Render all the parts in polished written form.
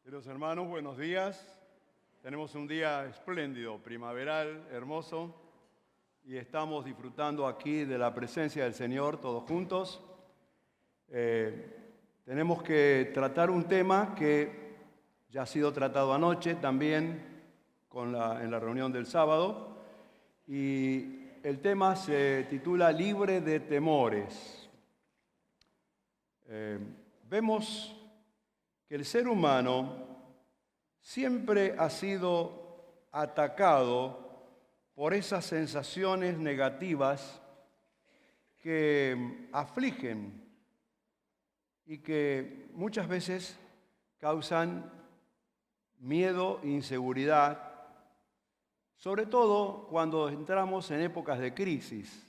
Queridos hermanos, buenos días. Tenemos un día espléndido, primaveral, hermoso, y estamos disfrutando aquí de la presencia del Señor todos juntos. Tenemos que tratar un tema que ya ha sido tratado anoche también en la reunión del sábado, y el tema se titula Libre de temores. Vemos que el ser humano siempre ha sido atacado por esas sensaciones negativas que afligen y que muchas veces causan miedo e inseguridad, sobre todo cuando entramos en épocas de crisis.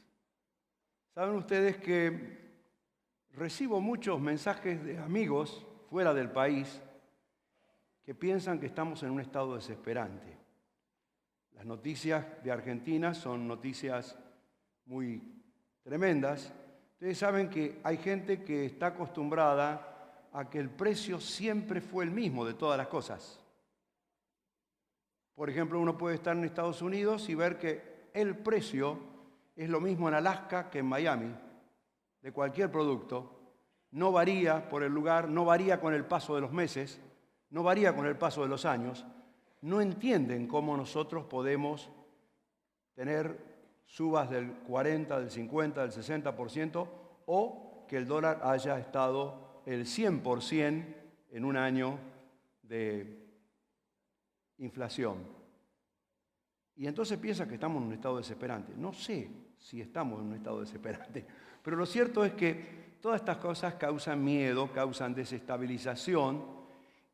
Saben ustedes que recibo muchos mensajes de amigos fuera del país que piensan que estamos en un estado desesperante. Las noticias de Argentina son noticias muy tremendas. Ustedes saben que hay gente que está acostumbrada a que el precio siempre fue el mismo de todas las cosas. Por ejemplo, uno puede estar en Estados Unidos y ver que el precio es lo mismo en Alaska que en Miami, de cualquier producto. No varía por el lugar, no varía con el paso de los meses, no varía con el paso de los años. No entienden cómo nosotros podemos tener subas del 40, del 50, del 60% o que el dólar haya estado el 100% en un año de inflación. Y entonces piensan que estamos en un estado desesperante. No sé si estamos en un estado desesperante, pero lo cierto es que todas estas cosas causan miedo, causan desestabilización,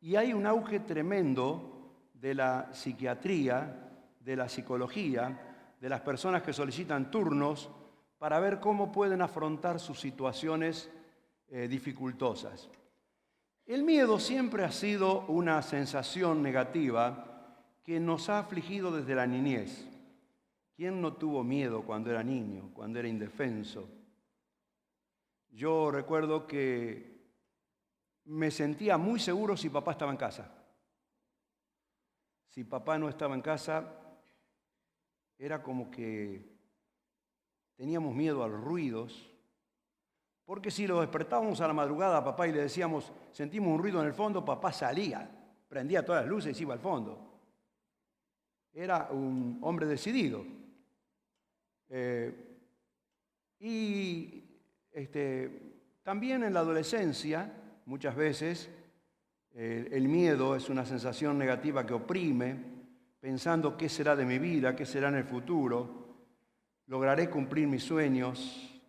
y hay un auge tremendo de la psiquiatría, de la psicología, de las personas que solicitan turnos para ver cómo pueden afrontar sus situaciones dificultosas. El miedo siempre ha sido una sensación negativa que nos ha afligido desde la niñez. ¿Quién no tuvo miedo cuando era niño, cuando era indefenso? Yo recuerdo que me sentía muy seguro si papá estaba en casa. Si papá no estaba en casa, era como que teníamos miedo a los ruidos, porque si lo despertábamos a la madrugada a papá y le decíamos, sentimos un ruido en el fondo, papá salía, prendía todas las luces y se iba al fondo. Era un hombre decidido. También en la adolescencia, muchas veces, el miedo es una sensación negativa que oprime, pensando qué será de mi vida, qué será en el futuro, lograré cumplir mis sueños.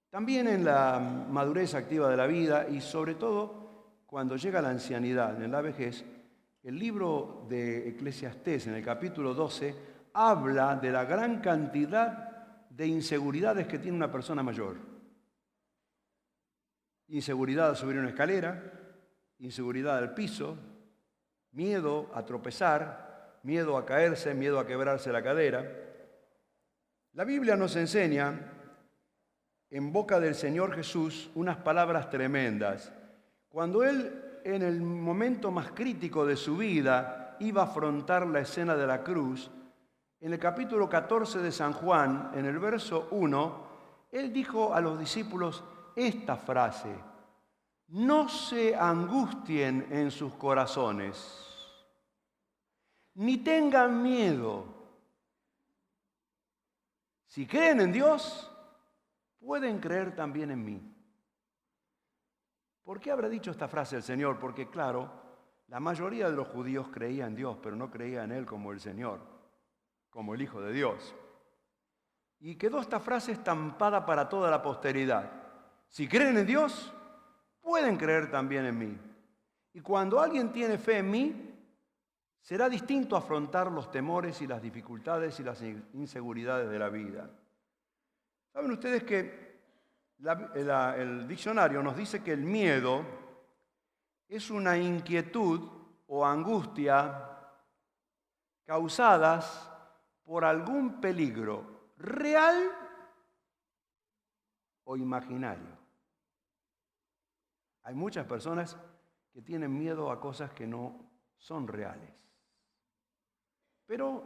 También en la madurez activa de la vida y sobre todo cuando llega la ancianidad, en la vejez, el libro de Eclesiastés en el capítulo 12 habla de la gran cantidad de inseguridades que tiene una persona mayor. Inseguridad a subir una escalera, inseguridad al piso, miedo a tropezar, miedo a caerse, miedo a quebrarse la cadera. La Biblia nos enseña en boca del Señor Jesús unas palabras tremendas. Cuando Él, en el momento más crítico de su vida, iba a afrontar la escena de la cruz, en el capítulo 14 de San Juan, en el verso 1, Él dijo a los discípulos esta frase: no se angustien en sus corazones, ni tengan miedo. Si creen en Dios, pueden creer también en mí. ¿Por qué habrá dicho esta frase el Señor? Porque, claro, la mayoría de los judíos creía en Dios, pero no creía en Él como el Señor, como el Hijo de Dios. Y quedó esta frase estampada para toda la posteridad. Si creen en Dios, pueden creer también en mí. Y cuando alguien tiene fe en mí, será distinto afrontar los temores y las dificultades y las inseguridades de la vida. ¿Saben ustedes que el diccionario nos dice que el miedo es una inquietud o angustia causadas por algún peligro real o imaginario? Hay muchas personas que tienen miedo a cosas que no son reales. Pero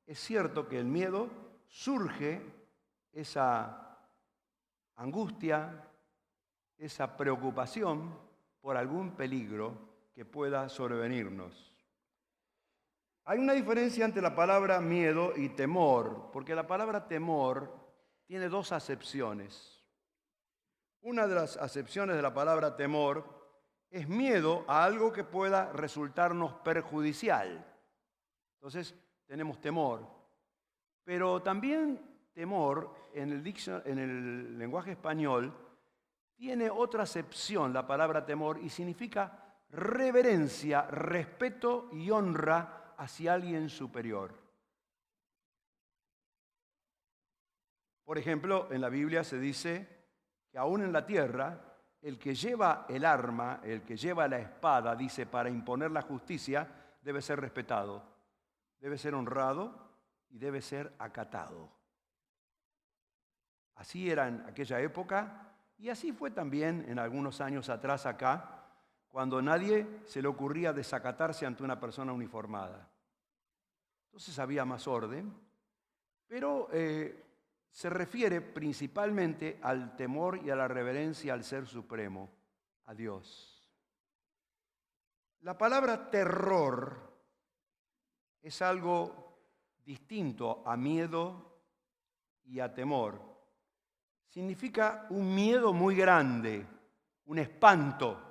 es cierto que el miedo surge, esa angustia, esa preocupación por algún peligro que pueda sobrevenirnos. Hay una diferencia entre la palabra miedo y temor, porque la palabra temor tiene dos acepciones. Una de las acepciones de la palabra temor es miedo a algo que pueda resultarnos perjudicial. Entonces, tenemos temor. Pero también temor, en el lenguaje español, tiene otra acepción, la palabra temor, y significa reverencia, respeto y honra hacia alguien superior. Por ejemplo, en la Biblia se dice que aún en la tierra, el que lleva el arma, el que lleva la espada, dice, para imponer la justicia, debe ser respetado, debe ser honrado y debe ser acatado. Así era en aquella época y así fue también en algunos años atrás acá, cuando nadie se le ocurría desacatarse ante una persona uniformada. Entonces había más orden, pero se refiere principalmente al temor y a la reverencia al Ser Supremo, a Dios. La palabra terror es algo distinto a miedo y a temor. Significa un miedo muy grande, un espanto.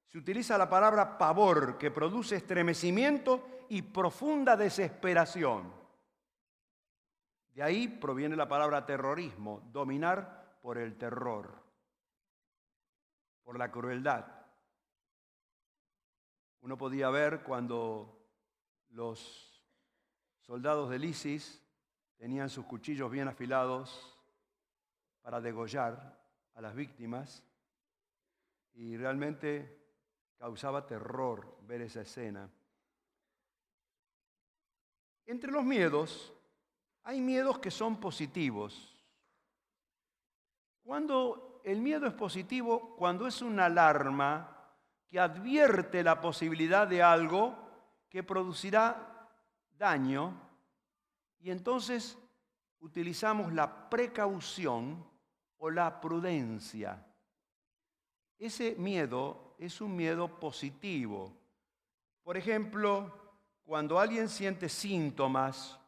Se utiliza la palabra pavor, que produce estremecimiento y profunda desesperación. De ahí proviene la palabra terrorismo, dominar por el terror, por la crueldad. Uno podía ver cuando los soldados del ISIS tenían sus cuchillos bien afilados para degollar a las víctimas y realmente causaba terror ver esa escena. Entre los miedos, hay miedos que son positivos. Cuando el miedo es positivo, cuando es una alarma que advierte la posibilidad de algo que producirá daño, y entonces utilizamos la precaución o la prudencia. Ese miedo es un miedo positivo. Por ejemplo, cuando alguien siente síntomas,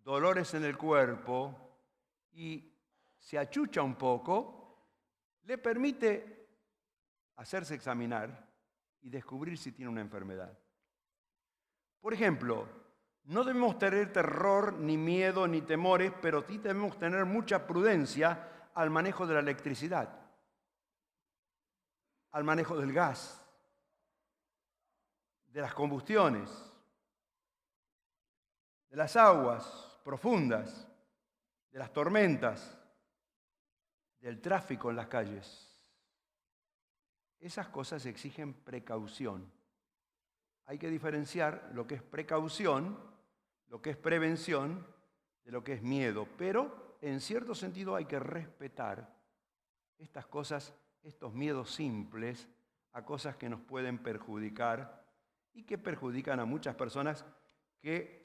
dolores en el cuerpo y se achucha un poco, le permite hacerse examinar y descubrir si tiene una enfermedad. Por ejemplo, no debemos tener terror, ni miedo, ni temores, pero sí debemos tener mucha prudencia al manejo de la electricidad, al manejo del gas, de las combustiones, de las aguas profundas, de las tormentas, del tráfico en las calles. Esas cosas exigen precaución. Hay que diferenciar lo que es precaución, lo que es prevención, de lo que es miedo. Pero, en cierto sentido, hay que respetar estas cosas, estos miedos simples, a cosas que nos pueden perjudicar y que perjudican a muchas personas que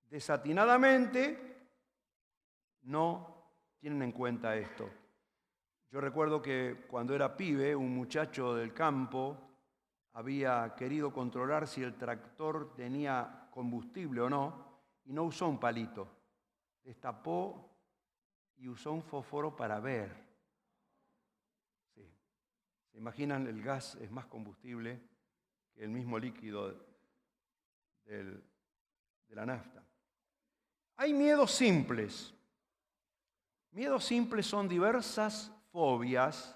desatinadamente no tienen en cuenta esto. Yo recuerdo que cuando era pibe, un muchacho del campo había querido controlar si el tractor tenía combustible o no, y no usó un palito. Destapó y usó un fósforo para ver. Sí. ¿Se imaginan? El gas es más combustible que el mismo líquido de la nafta. Hay miedos simples. Miedos simples son diversas fobias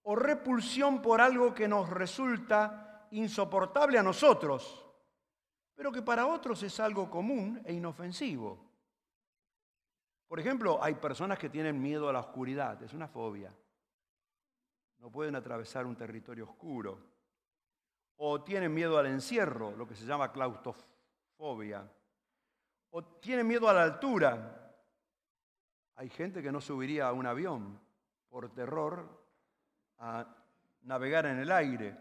o repulsión por algo que nos resulta insoportable a nosotros, pero que para otros es algo común e inofensivo. Por ejemplo, hay personas que tienen miedo a la oscuridad, es una fobia. No pueden atravesar un territorio oscuro. O tienen miedo al encierro, lo que se llama claustrofobia. O tienen miedo a la altura. Hay gente que no subiría a un avión por terror a navegar en el aire.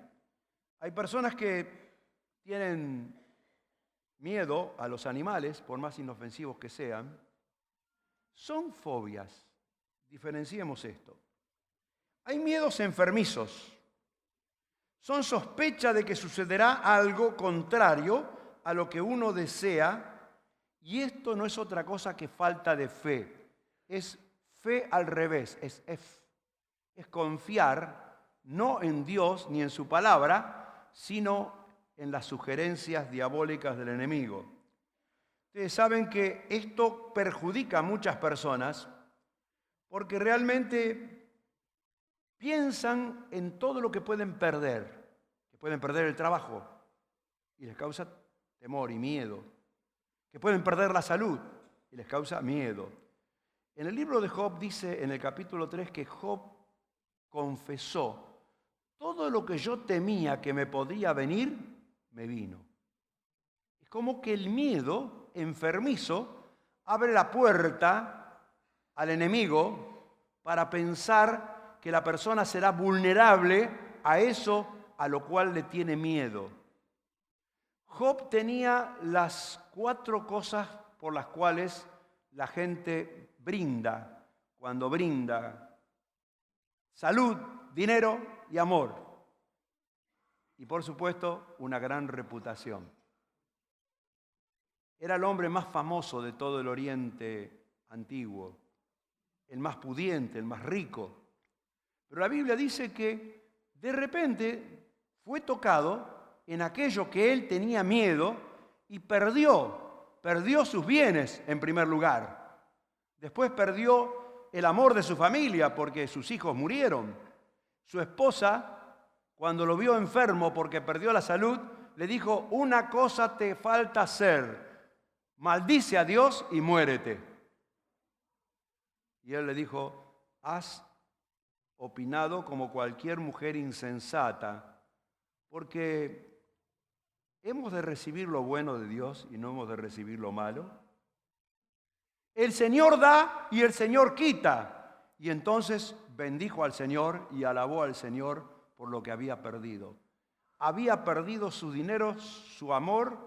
Hay personas que tienen miedo a los animales, por más inofensivos que sean. Son fobias. Diferenciemos esto. Hay miedos enfermizos. Son sospechas de que sucederá algo contrario a lo que uno desea, y esto no es otra cosa que falta de fe. Es fe al revés, es confiar no en Dios ni en su palabra, sino en las sugerencias diabólicas del enemigo. Ustedes saben que esto perjudica a muchas personas porque realmente piensan en todo lo que pueden perder el trabajo y les causa temor y miedo, que pueden perder la salud y les causa miedo. En el libro de Job dice en el capítulo 3 que Job confesó: todo lo que yo temía que me podía venir, me vino. Es como que el miedo enfermizo abre la puerta al enemigo para pensar que la persona será vulnerable a eso a lo cual le tiene miedo. Job tenía las 4 cosas por las cuales la gente brinda cuando brinda: salud, dinero y amor. Y por supuesto, una gran reputación. Era el hombre más famoso de todo el Oriente antiguo, el más pudiente, el más rico. Pero la Biblia dice que de repente fue tocado en aquello que él tenía miedo y perdió sus bienes en primer lugar. Después perdió el amor de su familia porque sus hijos murieron. Su esposa, cuando lo vio enfermo porque perdió la salud, le dijo: una cosa te falta hacer, maldice a Dios y muérete. Y él le dijo: has opinado como cualquier mujer insensata, porque hemos de recibir lo bueno de Dios y no hemos de recibir lo malo. El Señor da y el Señor quita. Y entonces bendijo al Señor y alabó al Señor por lo que había perdido. Había perdido su dinero, su amor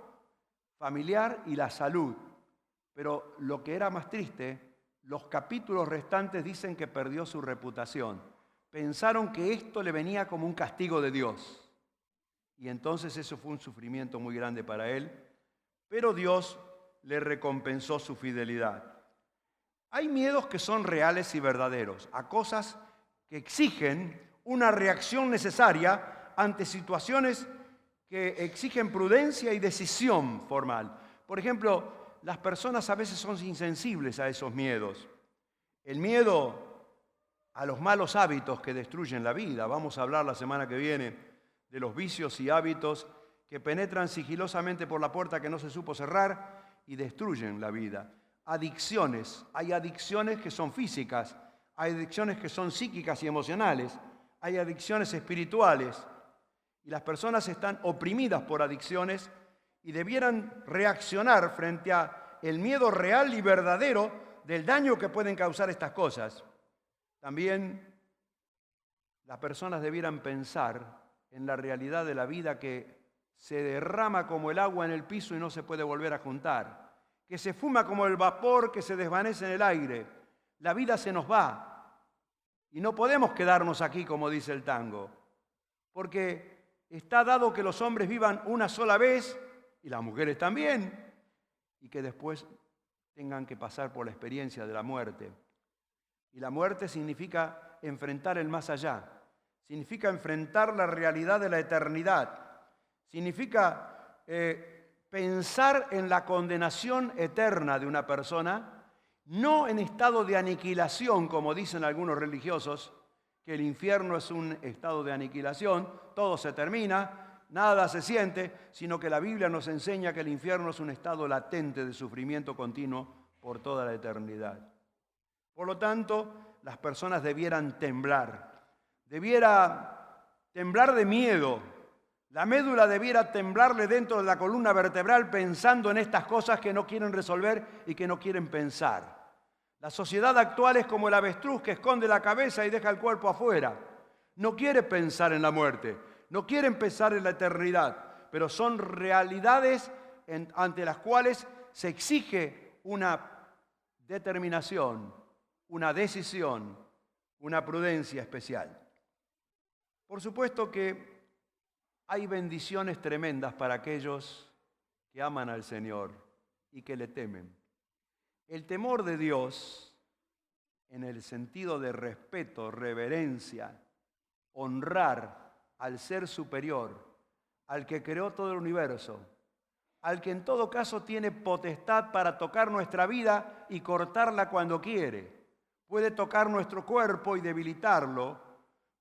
familiar y la salud. Pero lo que era más triste, los capítulos restantes dicen que perdió su reputación. Pensaron que esto le venía como un castigo de Dios. Y entonces eso fue un sufrimiento muy grande para él. Pero Dios le recompensó su fidelidad. Hay miedos que son reales y verdaderos, a cosas que exigen una reacción necesaria ante situaciones que exigen prudencia y decisión formal. Por ejemplo, las personas a veces son insensibles a esos miedos. El miedo a los malos hábitos que destruyen la vida. Vamos a hablar la semana que viene de los vicios y hábitos que penetran sigilosamente por la puerta que no se supo cerrar y destruyen la vida. Adicciones. Hay adicciones que son físicas, hay adicciones que son psíquicas y emocionales, hay adicciones espirituales. Y las personas están oprimidas por adicciones y debieran reaccionar frente a el miedo real y verdadero del daño que pueden causar estas cosas. También las personas debieran pensar en la realidad de la vida que se derrama como el agua en el piso y no se puede volver a juntar, que se fuma como el vapor que se desvanece en el aire. La vida se nos va y no podemos quedarnos aquí, como dice el tango, porque está dado que los hombres vivan una sola vez, y las mujeres también, y que después tengan que pasar por la experiencia de la muerte. Y la muerte significa enfrentar el más allá, significa enfrentar la realidad de la eternidad, significa pensar en la condenación eterna de una persona, no en estado de aniquilación, como dicen algunos religiosos, que el infierno es un estado de aniquilación, todo se termina, nada se siente, sino que la Biblia nos enseña que el infierno es un estado latente de sufrimiento continuo por toda la eternidad. Por lo tanto, las personas debieran temblar de miedo. La médula debiera temblarle dentro de la columna vertebral pensando en estas cosas que no quieren resolver y que no quieren pensar. La sociedad actual es como el avestruz que esconde la cabeza y deja el cuerpo afuera. No quiere pensar en la muerte. no quieren pensar en la eternidad, pero son realidades ante las cuales se exige una determinación, una decisión, una prudencia especial. Por supuesto que hay bendiciones tremendas para aquellos que aman al Señor y que le temen. El temor de Dios, en el sentido de respeto, reverencia, honrar al ser superior, al que creó todo el universo, al que en todo caso tiene potestad para tocar nuestra vida y cortarla cuando quiere. Puede tocar nuestro cuerpo y debilitarlo,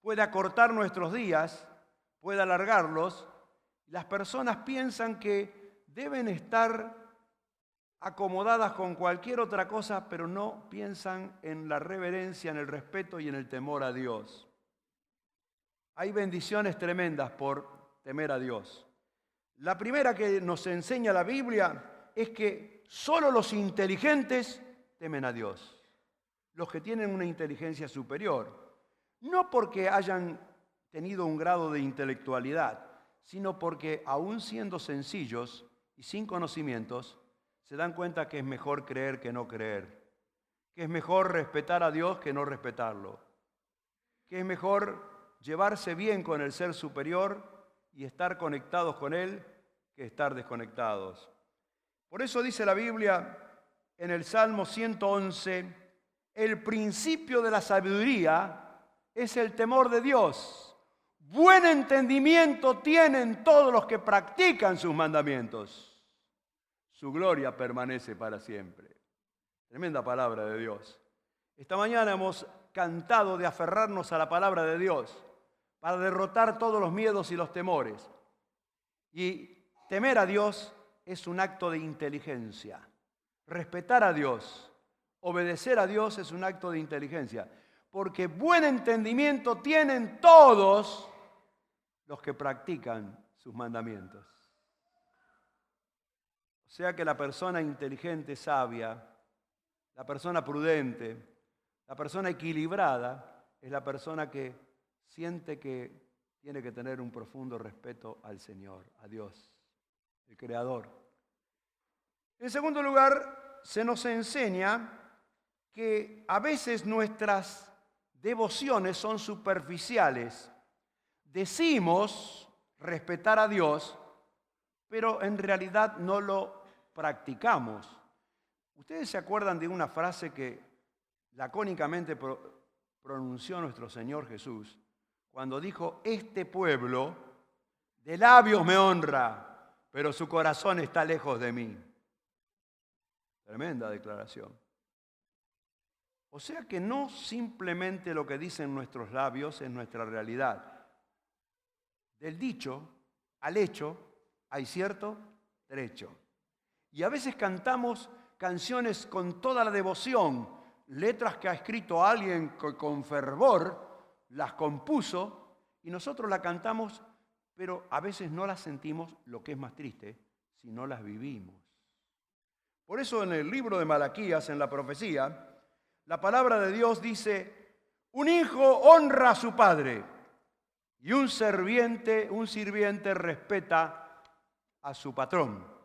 puede acortar nuestros días, puede alargarlos. Las personas piensan que deben estar acomodadas con cualquier otra cosa, pero no piensan en la reverencia, en el respeto y en el temor a Dios. Hay bendiciones tremendas por temer a Dios. La primera que nos enseña la Biblia es que solo los inteligentes temen a Dios, los que tienen una inteligencia superior, no porque hayan tenido un grado de intelectualidad, sino porque aún siendo sencillos y sin conocimientos, se dan cuenta que es mejor creer que no creer, que es mejor respetar a Dios que no respetarlo, que es mejor llevarse bien con el ser superior y estar conectados con Él que estar desconectados. Por eso dice la Biblia en el Salmo 111, el principio de la sabiduría es el temor de Dios. Buen entendimiento tienen todos los que practican sus mandamientos. Su gloria permanece para siempre. Tremenda palabra de Dios. Esta mañana hemos cantado de aferrarnos a la palabra de Dios para derrotar todos los miedos y los temores. Y temer a Dios es un acto de inteligencia. Respetar a Dios, obedecer a Dios es un acto de inteligencia. Porque buen entendimiento tienen todos los que practican sus mandamientos. O sea que la persona inteligente, sabia, la persona prudente, la persona equilibrada, es la persona que siente que tiene que tener un profundo respeto al Señor, a Dios, el Creador. En segundo lugar, se nos enseña que a veces nuestras devociones son superficiales. Decimos respetar a Dios, pero en realidad no lo practicamos. ¿Ustedes se acuerdan de una frase que lacónicamente pronunció nuestro Señor Jesús cuando dijo: este pueblo de labios me honra, pero su corazón está lejos de mí? Tremenda declaración. O sea que no simplemente lo que dicen nuestros labios es nuestra realidad. Del dicho al hecho hay cierto trecho. Y a veces cantamos canciones con toda la devoción, letras que ha escrito alguien que con fervor las compuso, y nosotros las cantamos, pero a veces no las sentimos, lo que es más triste, si no las vivimos. Por eso en el libro de Malaquías, en la profecía, la palabra de Dios dice: un hijo honra a su padre y un sirviente respeta a su patrón.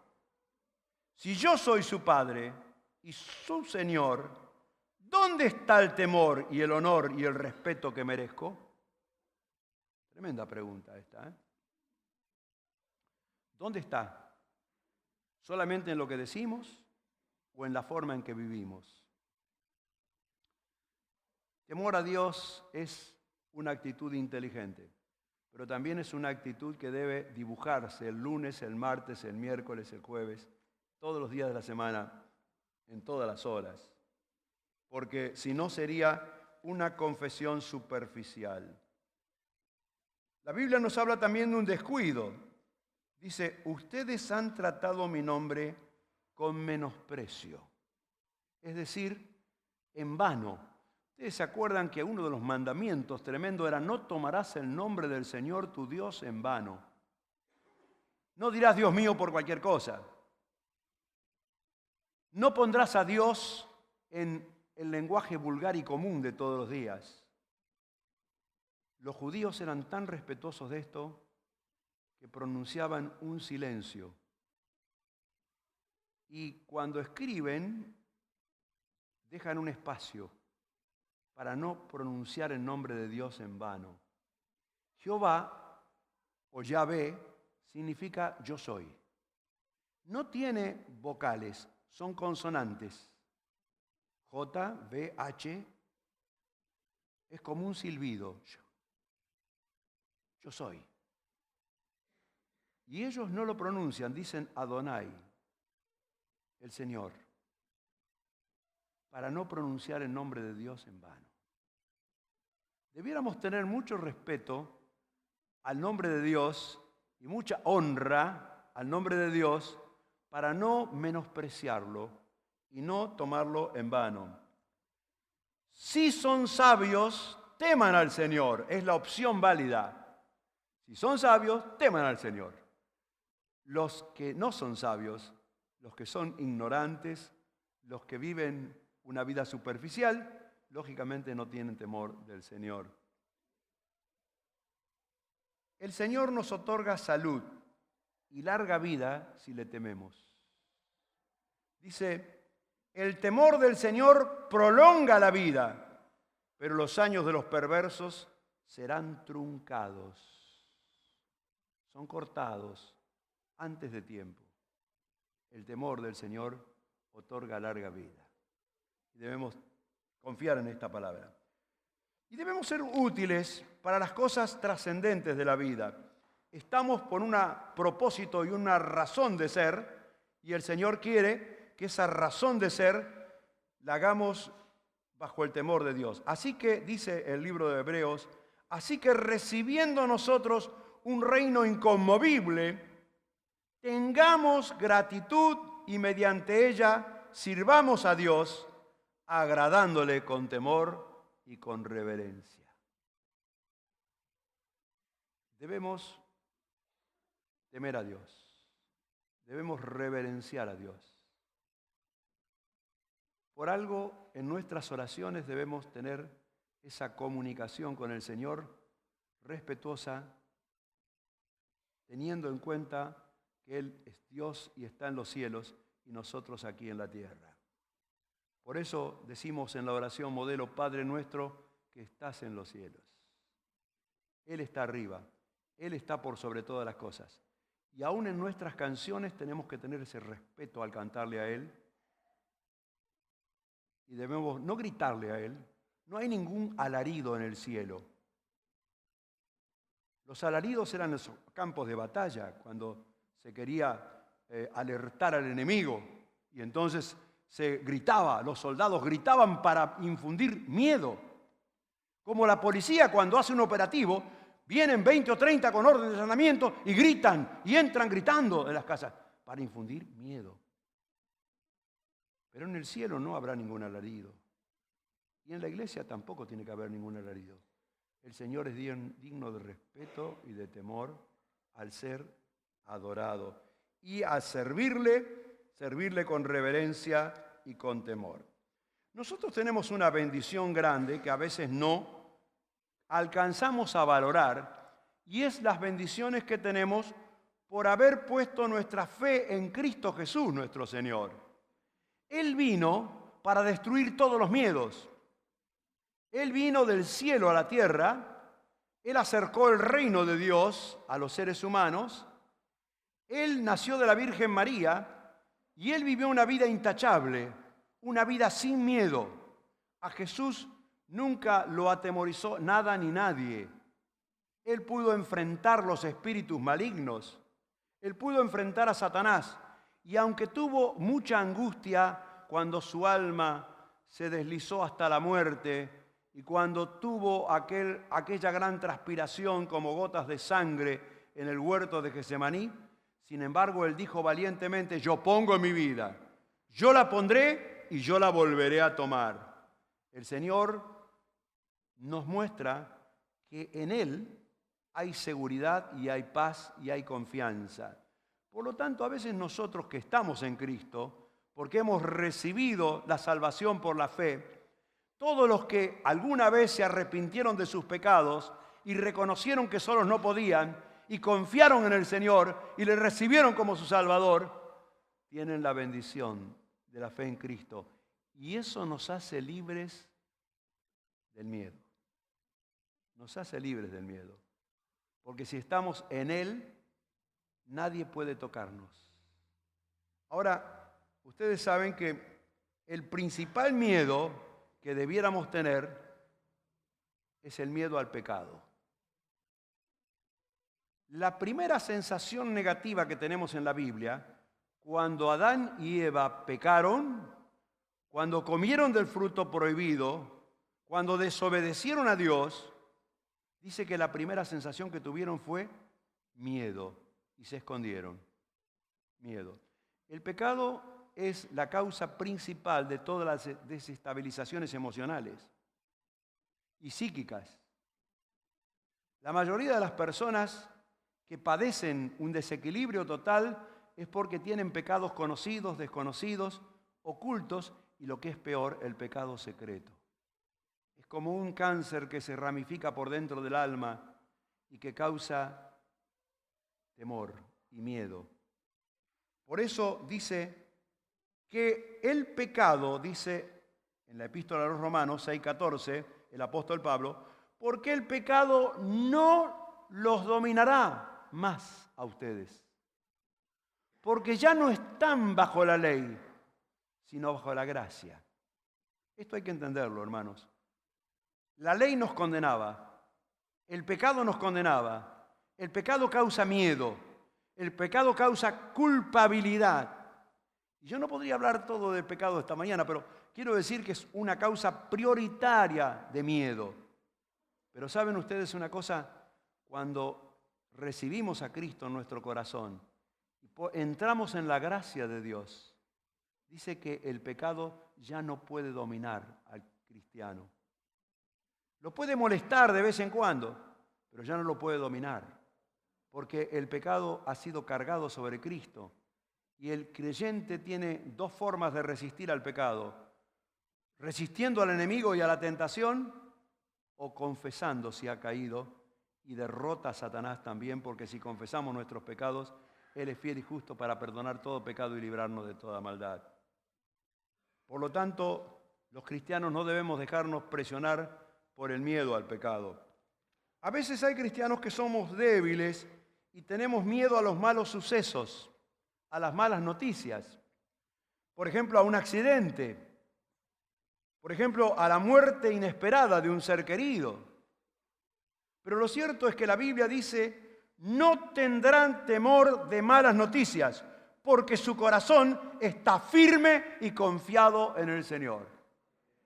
Si yo soy su padre y su señor, ¿dónde está el temor y el honor y el respeto que merezco? Tremenda pregunta esta, ¿eh? ¿Dónde está? ¿Solamente en lo que decimos o en la forma en que vivimos? Temor a Dios es una actitud inteligente, pero también es una actitud que debe dibujarse el lunes, el martes, el miércoles, el jueves, todos los días de la semana, en todas las horas, porque si no sería una confesión superficial. La Biblia nos habla también de un descuido. Dice: ustedes han tratado mi nombre con menosprecio, es decir, en vano. Ustedes se acuerdan que uno de los mandamientos tremendo era: no tomarás el nombre del Señor tu Dios en vano. No dirás Dios mío por cualquier cosa. No pondrás a Dios en el lenguaje vulgar y común de todos los días. Los judíos eran tan respetuosos de esto que pronunciaban un silencio. Y cuando escriben, dejan un espacio para no pronunciar el nombre de Dios en vano. Jehová o Yahvé significa yo soy. No tiene vocales, son consonantes. J, B, H, es como un silbido. Yo soy. Y ellos no lo pronuncian, dicen Adonai, el Señor, para no pronunciar el nombre de Dios en vano. Debiéramos tener mucho respeto al nombre de Dios y mucha honra al nombre de Dios para no menospreciarlo y no tomarlo en vano. Si son sabios, teman al Señor, es la opción válida. Si son sabios, teman al Señor. Los que no son sabios, los que son ignorantes, los que viven una vida superficial, lógicamente no tienen temor del Señor. El Señor nos otorga salud y larga vida si le tememos. Dice, el temor del Señor prolonga la vida, pero los años de los perversos serán truncados. Son cortados antes de tiempo. El temor del Señor otorga larga vida. Y debemos confiar en esta palabra. Y debemos ser útiles para las cosas trascendentes de la vida. Estamos por un propósito y una razón de ser, y el Señor quiere que esa razón de ser la hagamos bajo el temor de Dios. Así que, dice el libro de Hebreos, así que recibiendo nosotros un reino inconmovible, tengamos gratitud y mediante ella sirvamos a Dios, agradándole con temor y con reverencia. Debemos temer a Dios. Debemos reverenciar a Dios. Por algo, en nuestras oraciones debemos tener esa comunicación con el Señor respetuosa, teniendo en cuenta que Él es Dios y está en los cielos y nosotros aquí en la tierra. Por eso decimos en la oración modelo, Padre nuestro que estás en los cielos. Él está arriba, Él está por sobre todas las cosas. Y aún en nuestras canciones tenemos que tener ese respeto al cantarle a Él. Y debemos no gritarle a Él. No hay ningún alarido en el cielo. Los alaridos eran los campos de batalla, cuando se quería alertar al enemigo. Y entonces se gritaba, los soldados gritaban para infundir miedo. Como la policía cuando hace un operativo, vienen 20 o 30 con orden de allanamiento y gritan, y entran gritando de las casas para infundir miedo. Pero en el cielo no habrá ningún alarido. Y en la iglesia tampoco tiene que haber ningún alarido. El Señor es digno de respeto y de temor al ser adorado. Y a servirle con reverencia y con temor. Nosotros tenemos una bendición grande que a veces no alcanzamos a valorar, y es las bendiciones que tenemos por haber puesto nuestra fe en Cristo Jesús, nuestro Señor. Él vino para destruir todos los miedos. Él vino del cielo a la tierra, Él acercó el reino de Dios a los seres humanos, Él nació de la Virgen María y Él vivió una vida intachable, una vida sin miedo. A Jesús nunca lo atemorizó nada ni nadie. Él pudo enfrentar los espíritus malignos, Él pudo enfrentar a Satanás, y aunque tuvo mucha angustia cuando su alma se deslizó hasta la muerte, y cuando tuvo aquella gran transpiración como gotas de sangre en el huerto de Getsemaní, sin embargo, Él dijo valientemente, yo pongo mi vida, yo la pondré y yo la volveré a tomar. El Señor nos muestra que en Él hay seguridad y hay paz y hay confianza. Por lo tanto, a veces nosotros que estamos en Cristo, porque hemos recibido la salvación por la fe, todos los que alguna vez se arrepintieron de sus pecados y reconocieron que solos no podían y confiaron en el Señor y le recibieron como su Salvador, tienen la bendición de la fe en Cristo. Y eso nos hace libres del miedo. Nos hace libres del miedo. Porque si estamos en Él, nadie puede tocarnos. Ahora, ustedes saben que el principal miedo que debiéramos tener es el miedo al pecado. La primera sensación negativa que tenemos en la Biblia, cuando Adán y Eva pecaron, cuando comieron del fruto prohibido, cuando desobedecieron a Dios, dice que la primera sensación que tuvieron fue miedo y se escondieron. Miedo. El pecado es la causa principal de todas las desestabilizaciones emocionales y psíquicas. La mayoría de las personas que padecen un desequilibrio total es porque tienen pecados conocidos, desconocidos, ocultos y lo que es peor, el pecado secreto. Es como un cáncer que se ramifica por dentro del alma y que causa temor y miedo. Por eso dice que el pecado, dice en la epístola a los Romanos 6:14, el apóstol Pablo, porque el pecado no los dominará más a ustedes. Porque ya no están bajo la ley, sino bajo la gracia. Esto hay que entenderlo, hermanos. La ley nos condenaba, el pecado nos condenaba, el pecado causa miedo, el pecado causa culpabilidad. Y yo no podría hablar todo del pecado esta mañana, pero quiero decir que es una causa prioritaria de miedo. Pero ¿saben ustedes una cosa? Cuando recibimos a Cristo en nuestro corazón, entramos en la gracia de Dios, dice que el pecado ya no puede dominar al cristiano. Lo puede molestar de vez en cuando, pero ya no lo puede dominar, porque el pecado ha sido cargado sobre Cristo. Y el creyente tiene dos formas de resistir al pecado: resistiendo al enemigo y a la tentación, o confesando si ha caído y derrota a Satanás también, porque si confesamos nuestros pecados, Él es fiel y justo para perdonar todo pecado y librarnos de toda maldad. Por lo tanto, los cristianos no debemos dejarnos presionar por el miedo al pecado. A veces hay cristianos que somos débiles y tenemos miedo a los malos sucesos, a las malas noticias. Por ejemplo, a un accidente. Por ejemplo, a la muerte inesperada de un ser querido. Pero lo cierto es que la Biblia dice: no tendrán temor de malas noticias, porque su corazón está firme y confiado en el Señor.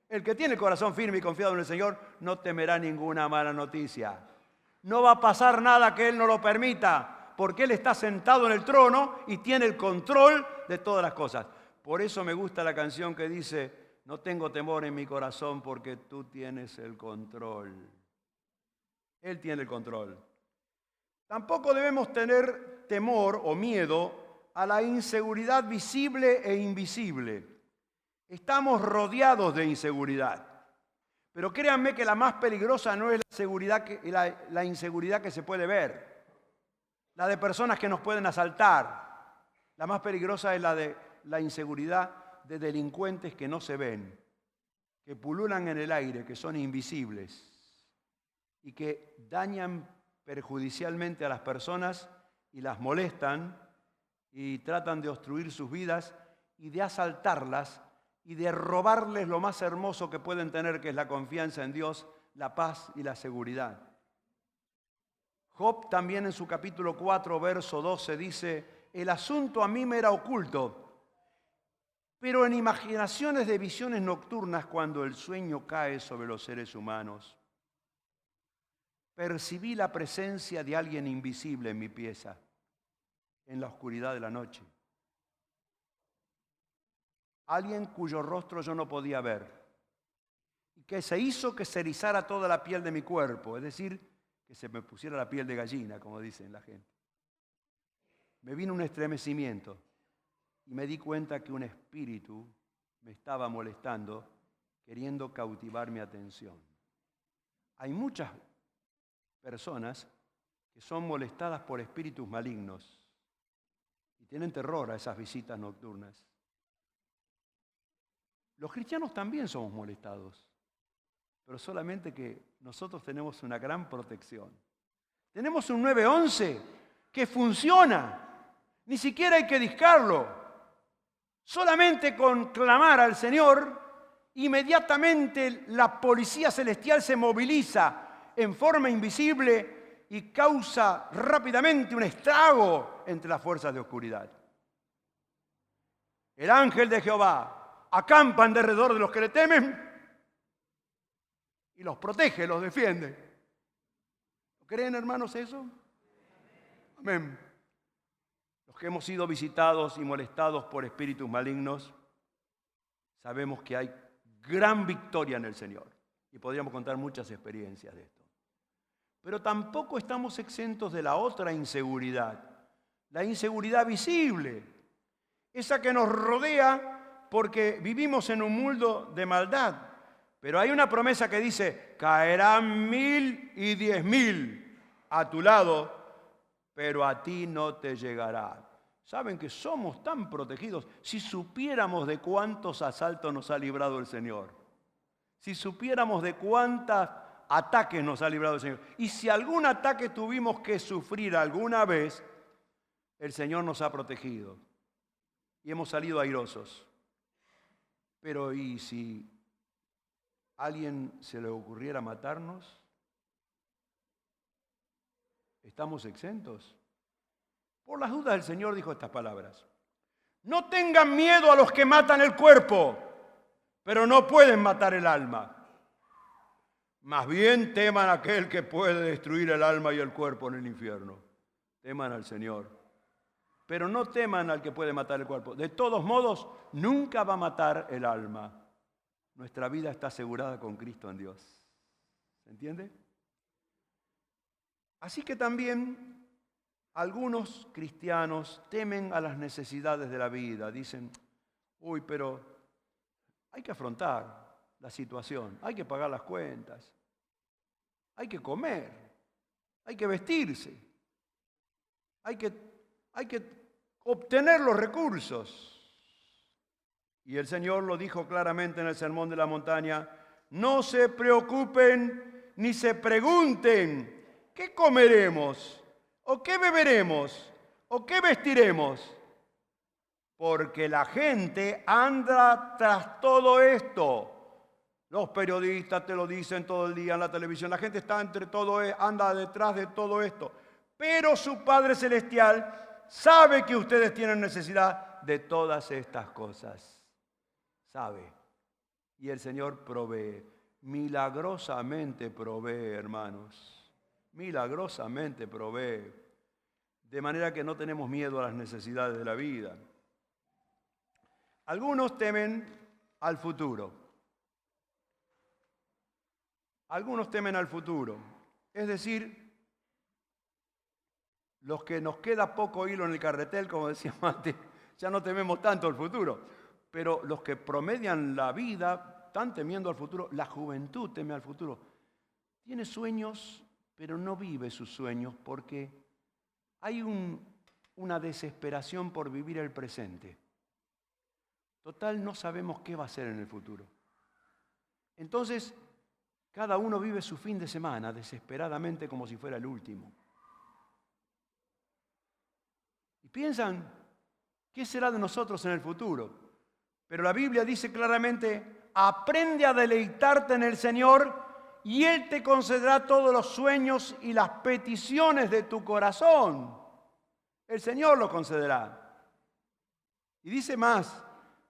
El que tiene el corazón firme y confiado en el Señor no temerá ninguna mala noticia. No va a pasar nada que Él no lo permita, porque Él está sentado en el trono y tiene el control de todas las cosas. Por eso me gusta la canción que dice: no tengo temor en mi corazón porque tú tienes el control. Él tiene el control. Tampoco debemos tener temor o miedo a la inseguridad visible e invisible. Estamos rodeados de inseguridad. Pero créanme que la más peligrosa no es la inseguridad que se puede ver, la de personas que nos pueden asaltar. La más peligrosa es la inseguridad de delincuentes que no se ven, que pululan en el aire, que son invisibles y que dañan perjudicialmente a las personas y las molestan y tratan de obstruir sus vidas y de asaltarlas y de robarles lo más hermoso que pueden tener, que es la confianza en Dios, la paz y la seguridad. Job también en su capítulo 4, verso 12 dice: el asunto a mí me era oculto, pero en imaginaciones de visiones nocturnas, cuando el sueño cae sobre los seres humanos, percibí la presencia de alguien invisible en mi pieza, en la oscuridad de la noche. Alguien cuyo rostro yo no podía ver, y que se hizo que se erizara toda la piel de mi cuerpo, es decir, que se me pusiera la piel de gallina, como dicen la gente. Me vino un estremecimiento y me di cuenta que un espíritu me estaba molestando, queriendo cautivar mi atención. Hay muchas personas que son molestadas por espíritus malignos y tienen terror a esas visitas nocturnas. Los cristianos también somos molestados, pero solamente que nosotros tenemos una gran protección. Tenemos un 911 que funciona, ni siquiera hay que discarlo. Solamente con clamar al Señor, inmediatamente la policía celestial se moviliza en forma invisible y causa rápidamente un estrago entre las fuerzas de oscuridad. El ángel de Jehová acampa en derredor de los que le temen y los protege, los defiende. ¿Creen, hermanos, eso? Amén. Los que hemos sido visitados y molestados por espíritus malignos, sabemos que hay gran victoria en el Señor. Y podríamos contar muchas experiencias de esto. Pero tampoco estamos exentos de la otra inseguridad, la inseguridad visible, esa que nos rodea porque vivimos en un mundo de maldad. Pero hay una promesa que dice, caerán 1000 y 10.000 a tu lado, pero a ti no te llegará. ¿Saben que somos tan protegidos? Si supiéramos de cuántos asaltos nos ha librado el Señor. Si supiéramos de cuántos ataques nos ha librado el Señor. Y si algún ataque tuvimos que sufrir alguna vez, el Señor nos ha protegido. Y hemos salido airosos. Pero ¿y si a alguien se le ocurriera matarnos? ¿Estamos exentos? Por las dudas el Señor dijo estas palabras. No tengan miedo a los que matan el cuerpo, pero no pueden matar el alma. Más bien teman a aquel que puede destruir el alma y el cuerpo en el infierno. Teman al Señor. Pero no teman al que puede matar el cuerpo. De todos modos, nunca va a matar el alma. Nuestra vida está asegurada con Cristo en Dios. ¿Se entiende? Así que también algunos cristianos temen a las necesidades de la vida. Dicen, uy, pero hay que afrontar la situación, hay que pagar las cuentas, hay que comer, hay que vestirse, hay que obtener los recursos. Y el Señor lo dijo claramente en el Sermón de la Montaña, no se preocupen ni se pregunten, ¿qué comeremos? ¿O qué beberemos? ¿O qué vestiremos? Porque la gente anda tras todo esto. Los periodistas te lo dicen todo el día en la televisión. La gente está anda detrás de todo esto. Pero su Padre Celestial sabe que ustedes tienen necesidad de todas estas cosas. Sabe. Y el Señor provee. Milagrosamente provee, hermanos. Milagrosamente provee, de manera que no tenemos miedo a las necesidades de la vida. Algunos temen al futuro. Algunos temen al futuro. Es decir, los que nos queda poco hilo en el carretel, como decíamos antes, ya no tememos tanto al futuro. Pero los que promedian la vida están temiendo al futuro. La juventud teme al futuro. Tiene sueños, pero no vive sus sueños porque hay una desesperación por vivir el presente. Total, no sabemos qué va a ser en el futuro. Entonces, cada uno vive su fin de semana desesperadamente como si fuera el último. Y piensan, ¿qué será de nosotros en el futuro? Pero la Biblia dice claramente, aprende a deleitarte en el Señor y Él te concederá todos los sueños y las peticiones de tu corazón. El Señor lo concederá. Y dice más,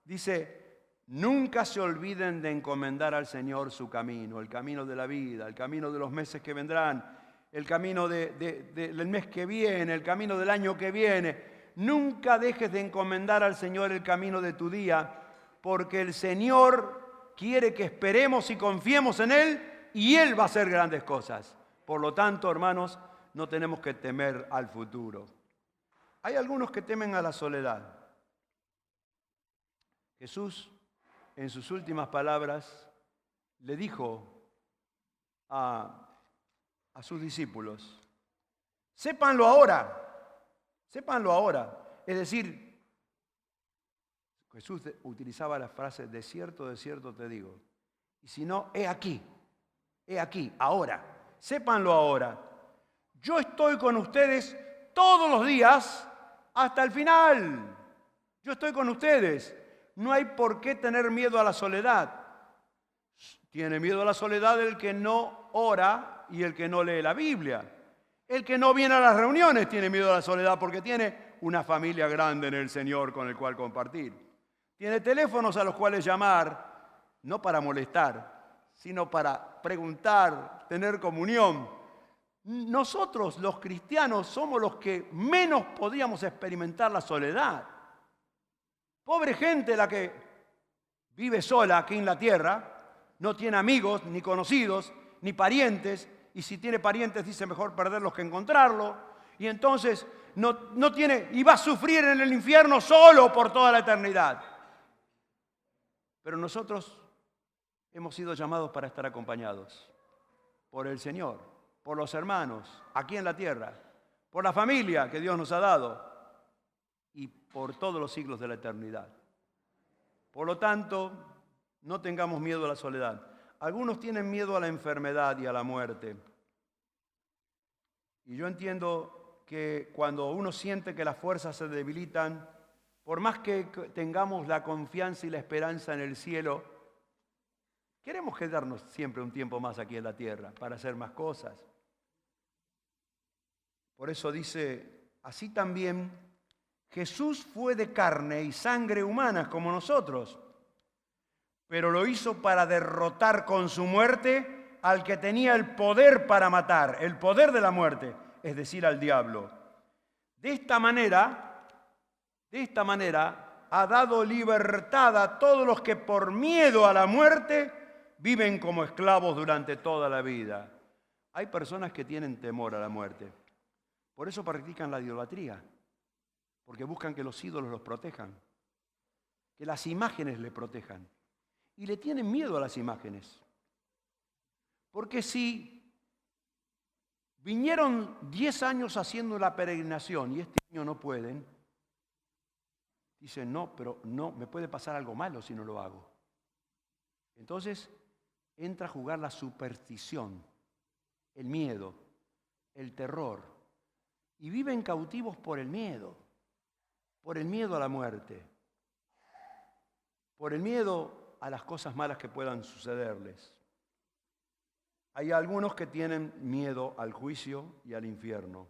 dice, nunca se olviden de encomendar al Señor su camino, el camino de la vida, el camino de los meses que vendrán, el camino del mes que viene, el camino del año que viene. Nunca dejes de encomendar al Señor el camino de tu día, porque el Señor quiere que esperemos y confiemos en Él, y Él va a hacer grandes cosas. Por lo tanto, hermanos, no tenemos que temer al futuro. Hay algunos que temen a la soledad. Jesús, en sus últimas palabras, le dijo a sus discípulos, Sépanlo ahora. Sépanlo ahora. Es decir, Jesús utilizaba la frase, de cierto te digo. Y si no, he aquí, ahora. Sépanlo ahora. Yo estoy con ustedes todos los días hasta el final. Yo estoy con ustedes. No hay por qué tener miedo a la soledad. Tiene miedo a la soledad el que no ora y el que no lee la Biblia. El que no viene a las reuniones tiene miedo a la soledad porque tiene una familia grande en el Señor con el cual compartir. Tiene teléfonos a los cuales llamar, no para molestar, sino para preguntar, tener comunión. Nosotros, los cristianos, somos los que menos podíamos experimentar la soledad. Pobre gente la que vive sola aquí en la tierra, no tiene amigos, ni conocidos, ni parientes, y si tiene parientes dice mejor perderlos que encontrarlo, y entonces no tiene, y va a sufrir en el infierno solo por toda la eternidad. Pero nosotros hemos sido llamados para estar acompañados por el Señor, por los hermanos, aquí en la tierra, por la familia que Dios nos ha dado y por todos los siglos de la eternidad. Por lo tanto, no tengamos miedo a la soledad. Algunos tienen miedo a la enfermedad y a la muerte. Y yo entiendo que cuando uno siente que las fuerzas se debilitan, por más que tengamos la confianza y la esperanza en el cielo, queremos quedarnos siempre un tiempo más aquí en la tierra para hacer más cosas. Por eso dice, así también Jesús fue de carne y sangre humanas como nosotros, pero lo hizo para derrotar con su muerte al que tenía el poder para matar, el poder de la muerte, es decir, al diablo. De esta manera ha dado libertad a todos los que por miedo a la muerte viven como esclavos durante toda la vida. Hay personas que tienen temor a la muerte. Por eso practican la idolatría, porque buscan que los ídolos los protejan, que las imágenes le protejan. Y le tienen miedo a las imágenes. Porque si vinieron 10 años haciendo la peregrinación y este año no pueden, dicen, no, pero no, me puede pasar algo malo si no lo hago. Entonces entra a jugar la superstición, el miedo, el terror. Y viven cautivos por el miedo a la muerte, por el miedo a las cosas malas que puedan sucederles. Hay algunos que tienen miedo al juicio y al infierno.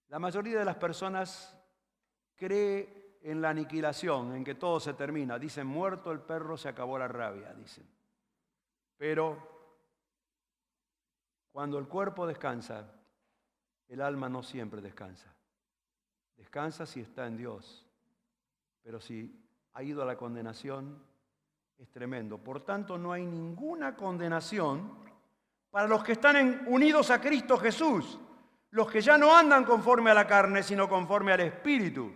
La mayoría de las personas cree en la aniquilación, en que todo se termina. Dicen, muerto el perro, se acabó la rabia, dicen. Pero cuando el cuerpo descansa, el alma no siempre descansa. Descansa si está en Dios, pero si ha ido a la condenación, es tremendo. Por tanto, no hay ninguna condenación para los que están unidos a Cristo Jesús, los que ya no andan conforme a la carne, sino conforme al Espíritu.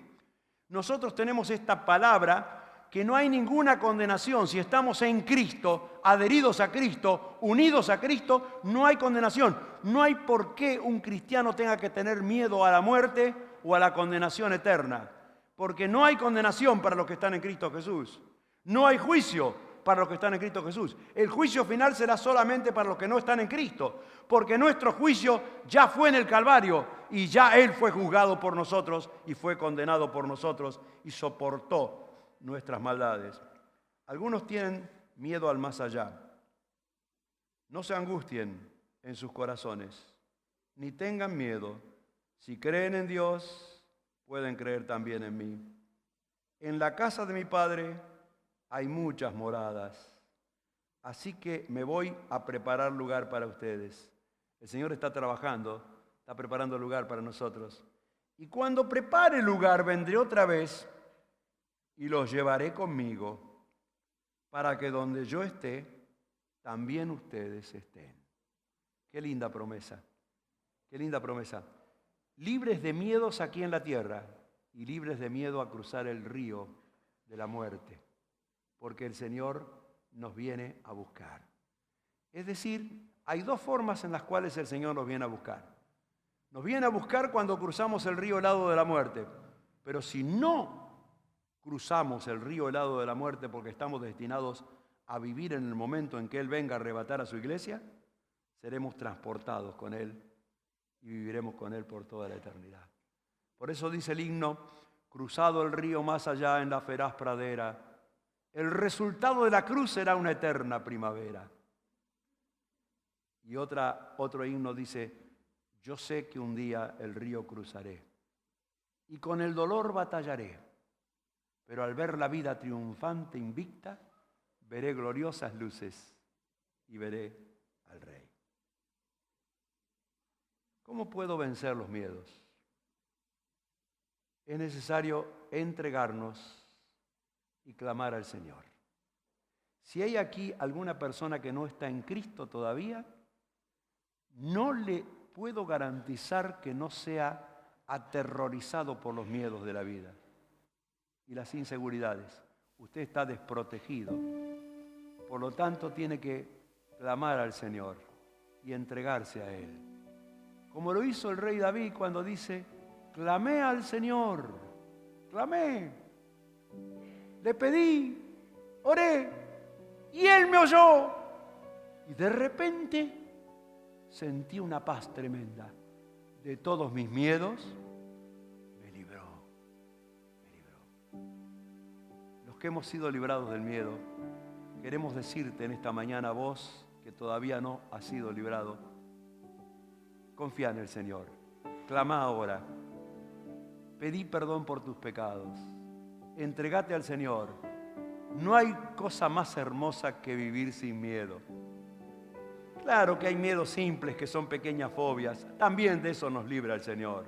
Nosotros tenemos esta palabra, que no hay ninguna condenación. Si estamos en Cristo, adheridos a Cristo, unidos a Cristo, no hay condenación. No hay por qué un cristiano tenga que tener miedo a la muerte o a la condenación eterna, porque no hay condenación para los que están en Cristo Jesús. No hay juicio para los que están en Cristo Jesús. El juicio final será solamente para los que no están en Cristo, porque nuestro juicio ya fue en el Calvario y ya Él fue juzgado por nosotros y fue condenado por nosotros y soportó nuestras maldades. Algunos tienen miedo al más allá. No se angustien en sus corazones, ni tengan miedo. Si creen en Dios, pueden creer también en mí. En la casa de mi Padre hay muchas moradas, así que me voy a preparar lugar para ustedes. El Señor está trabajando, está preparando lugar para nosotros. Y cuando prepare lugar, vendré otra vez y los llevaré conmigo, para que donde yo esté, también ustedes estén. Qué linda promesa, qué linda promesa. Libres de miedos aquí en la tierra y libres de miedo a cruzar el río de la muerte, porque el Señor nos viene a buscar. Es decir, hay dos formas en las cuales el Señor nos viene a buscar. Nos viene a buscar cuando cruzamos el río helado de la muerte. Pero si no cruzamos el río helado de la muerte porque estamos destinados a vivir en el momento en que Él venga a arrebatar a su iglesia, seremos transportados con Él y viviremos con Él por toda la eternidad. Por eso dice el himno, cruzado el río más allá en la feraz pradera, el resultado de la cruz será una eterna primavera. Y otro himno dice, yo sé que un día el río cruzaré y con el dolor batallaré, pero al ver la vida triunfante invicta, veré gloriosas luces y veré al Rey. ¿Cómo puedo vencer los miedos? Es necesario entregarnos y clamar al Señor. Si hay aquí alguna persona que no está en Cristo todavía, no le puedo garantizar que no sea aterrorizado por los miedos de la vida y las inseguridades. Usted está desprotegido. Por lo tanto, tiene que clamar al Señor y entregarse a Él. Como lo hizo el rey David cuando dice, clamé al Señor, clamé, le pedí, oré, y Él me oyó. Y de repente sentí una paz tremenda. De todos mis miedos, me libró. Los que hemos sido librados del miedo, queremos decirte en esta mañana, vos que todavía no has sido librado, confía en el Señor, clama ahora, pedí perdón por tus pecados, entregate al Señor. No hay cosa más hermosa que vivir sin miedo. Claro que hay miedos simples que son pequeñas fobias, también de eso nos libra el Señor.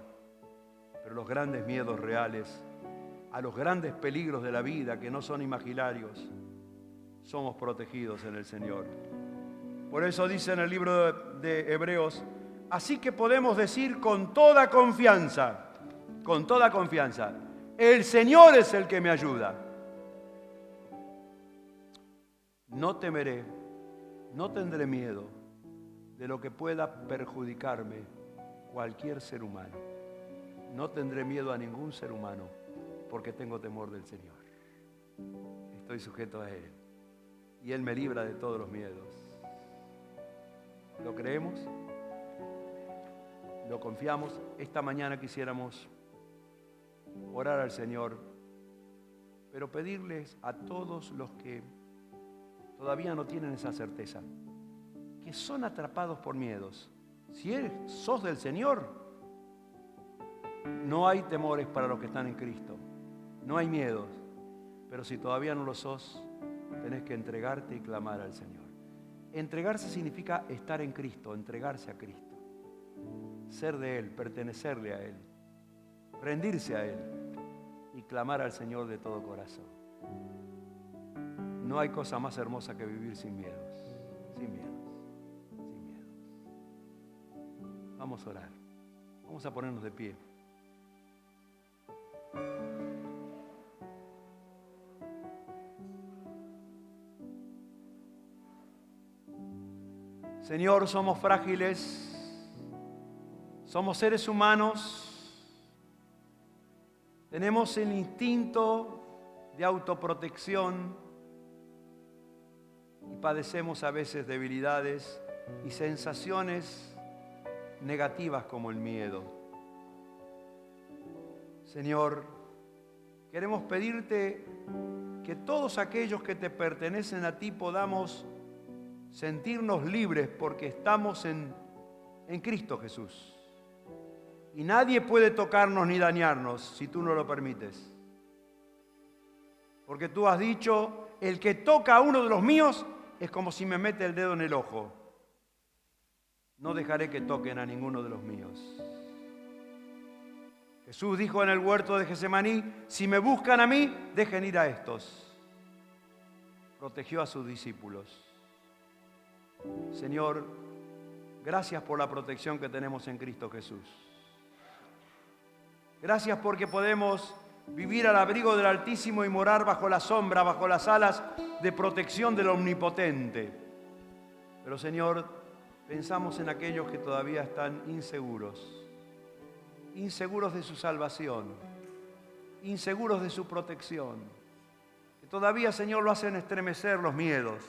Pero los grandes miedos reales, a los grandes peligros de la vida que no son imaginarios, somos protegidos en el Señor. Por eso dice en el libro de Hebreos, así que podemos decir con toda confianza, el Señor es el que me ayuda. No temeré, no tendré miedo de lo que pueda perjudicarme cualquier ser humano. No tendré miedo a ningún ser humano porque tengo temor del Señor. Estoy sujeto a Él y Él me libra de todos los miedos. ¿Lo creemos? ¿Lo confiamos? Esta mañana quisiéramos orar al Señor, pero pedirles a todos los que todavía no tienen esa certeza, que son atrapados por miedos. Si sos del Señor, no hay temores para los que están en Cristo, no hay miedos, pero si todavía no lo sos, tenés que entregarte y clamar al Señor. Entregarse significa estar en Cristo, entregarse a Cristo, ser de Él, pertenecerle a Él, rendirse a Él y clamar al Señor de todo corazón. No hay cosa más hermosa que vivir sin miedos, sin miedos. Vamos a orar, vamos a ponernos de pie. Señor, somos frágiles, somos seres humanos, tenemos el instinto de autoprotección y padecemos a veces debilidades y sensaciones negativas como el miedo. Señor, queremos pedirte que todos aquellos que te pertenecen a ti podamos sentirnos libres porque estamos en Cristo Jesús. Y nadie puede tocarnos ni dañarnos si tú no lo permites. Porque tú has dicho, el que toca a uno de los míos es como si me mete el dedo en el ojo. No dejaré que toquen a ninguno de los míos. Jesús dijo en el huerto de Getsemaní, si me buscan a mí, dejen ir a estos. Protegió a sus discípulos. Señor, gracias por la protección que tenemos en Cristo Jesús. Gracias porque podemos vivir al abrigo del Altísimo y morar bajo la sombra, bajo las alas de protección del Omnipotente. Pero Señor, pensamos en aquellos que todavía están inseguros, inseguros de su salvación, inseguros de su protección, que todavía, Señor, lo hacen estremecer los miedos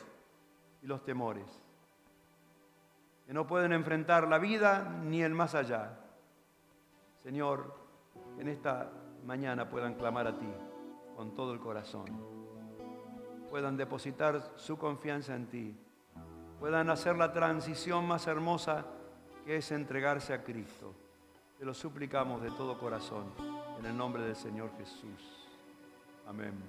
y los temores, que no pueden enfrentar la vida ni el más allá. Señor, en esta mañana puedan clamar a ti con todo el corazón, puedan depositar su confianza en ti, puedan hacer la transición más hermosa que es entregarse a Cristo. Te lo suplicamos de todo corazón, en el nombre del Señor Jesús. Amén.